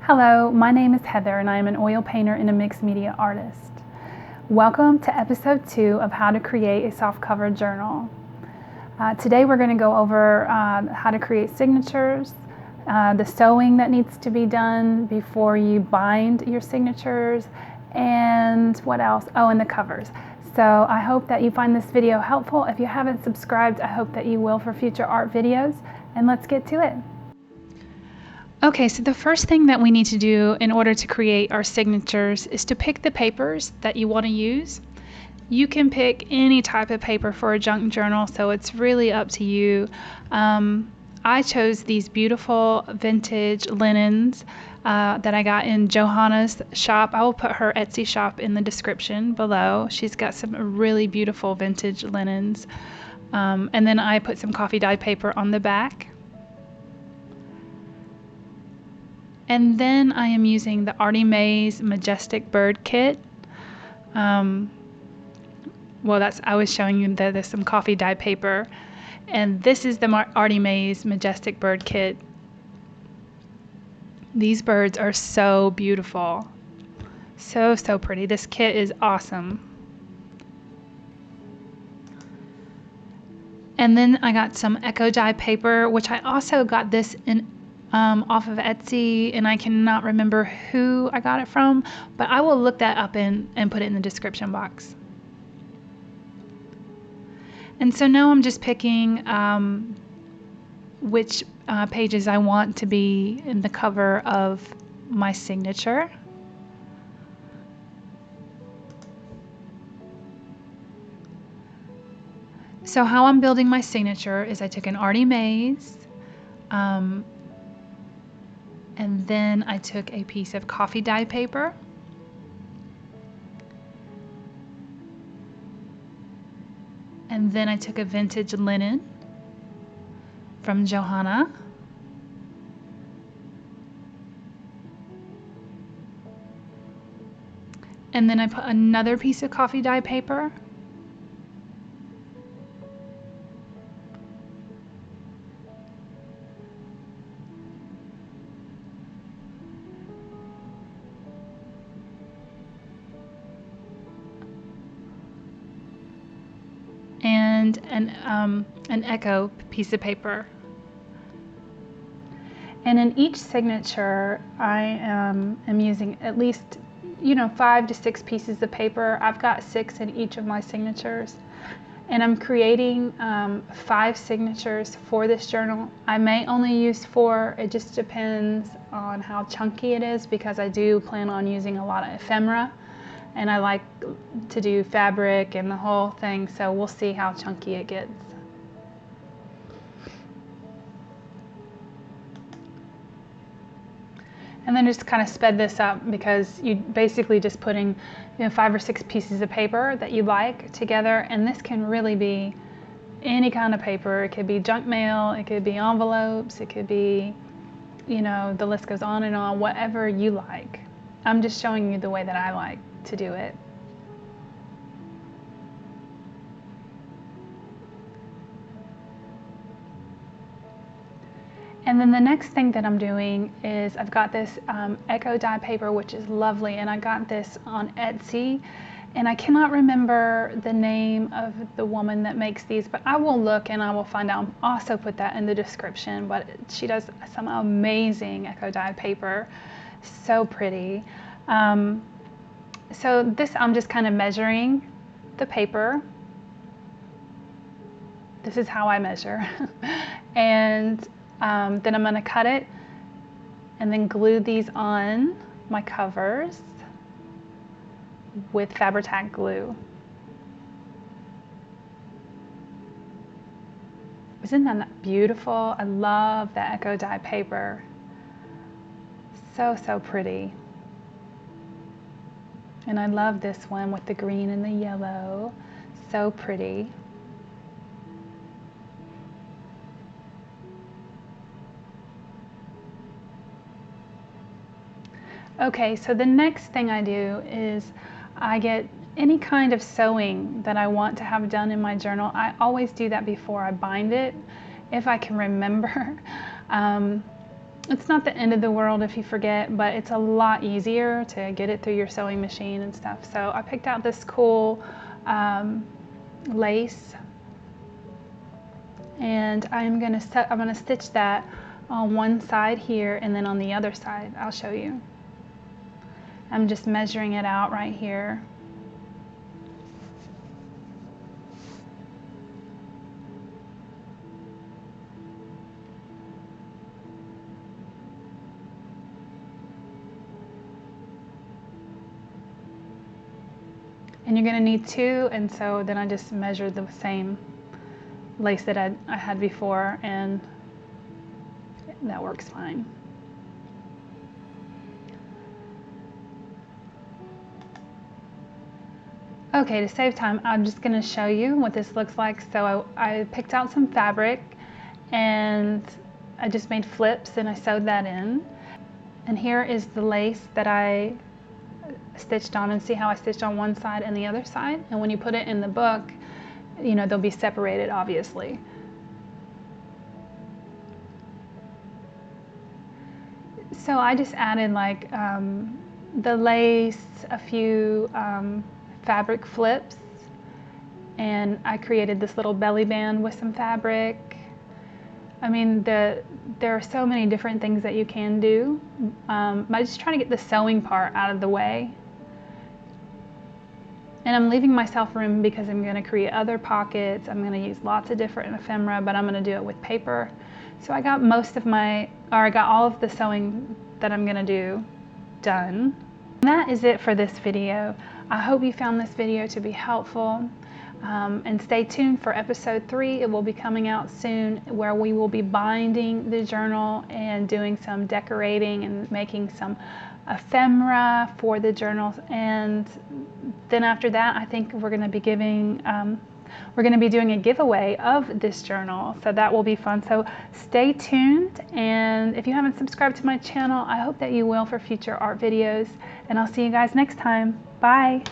Hello, my name is Heather and I am an oil painter and a mixed media artist. Welcome to episode 2 of how to create a softcover journal. Today we're going to go over how to create signatures, the sewing that needs to be done before you bind your signatures, and what else? Oh, and the covers. So I hope that you find this video helpful. If you haven't subscribed, I hope that you will for future art videos, and let's get to it. Okay, so the first thing that we need to do in order to create our signatures is to pick the papers that you want to use. You can pick any type of paper for a junk journal, so it's really up to you. I chose these beautiful vintage linens that I got in Johanna's shop. I will put her Etsy shop in the description below. She's got some really beautiful vintage linens. And then I put some coffee dye paper on the back. And then I am using the Artie Mays Majestic Bird Kit. I was showing you that there's some coffee dye paper. And this is the Artie Mays Majestic Bird Kit. These birds are so beautiful. So pretty. This kit is awesome. And then I got some Eco Dye paper, which I also got this in off of Etsy, and I cannot remember who I got it from, but I will look that up and put it in the description box. And so now I'm just picking which pages I want to be in the cover of my signature. So how I'm building my signature is I took an Artie Mays, and then I took a piece of coffee dye paper, and then I took a vintage linen from Johanna, and then I put another piece of coffee dye paper, and an Eco piece of paper. And in each signature, I am using at least 5 to 6 pieces of paper. I've got 6 in each of my signatures. And I'm creating 5 signatures for this journal. I may only use 4. It just depends on how chunky it is, because I do plan on using a lot of ephemera. And I like to do fabric and the whole thing, so we'll see how chunky it gets. And then just kind of sped this up, because you basically just putting 5 or 6 pieces of paper that you like together, and this can really be any kind of paper. It could be junk mail, it could be envelopes, it could be, the list goes on and on, whatever you like. I'm just showing you the way that I like to do it. And then the next thing that I'm doing is I've got this Eco Dye paper, which is lovely, and I got this on Etsy, and I cannot remember the name of the woman that makes these, but I will look and I will find out. I'll also put that in the description, but she does some amazing Eco Dye paper. So pretty. So this, I'm just kind of measuring the paper. This is how I measure. And then I'm going to cut it and then glue these on my covers with Fabri-Tac glue. Isn't that beautiful? I love that Eco Dye paper. So pretty. And I love this one with the green and the yellow. So pretty. Okay, so the next thing I do is I get any kind of sewing that I want to have done in my journal. I always do that before I bind it, if I can remember. It's not the end of the world if you forget, but it's a lot easier to get it through your sewing machine and stuff. So I picked out this cool lace, and I'm gonna stitch that on one side here, and then on the other side I'll show you. I'm just measuring it out right here. And you're going to need 2, and so then I just measured the same lace that I had before, and that works fine. Okay, to save time, I'm just going to show you what this looks like. So I picked out some fabric, and I just made flips, and I sewed that in. And here is the lace that I stitched on, and see how I stitched on one side and the other side. And when you put it in the book, you know, they'll be separated, obviously. So I just added like the lace, a few fabric flips, and I created this little belly band with some fabric. I mean, there are so many different things that you can do. I'm just trying to get the sewing part out of the way. And I'm leaving myself room because I'm going to create other pockets. I'm going to use lots of different ephemera, but I'm going to do it with paper. So I got I got all of the sewing that I'm going to do done. And that is it for this video. I hope you found this video to be helpful. And stay tuned for episode 3. It will be coming out soon, where we will be binding the journal and doing some decorating and making some ephemera for the journals. And then after that, I think we're going to be doing a giveaway of this journal, so that will be fun. So stay tuned, and if you haven't subscribed to my channel, I hope that you will for future art videos, and I'll see you guys next time. Bye.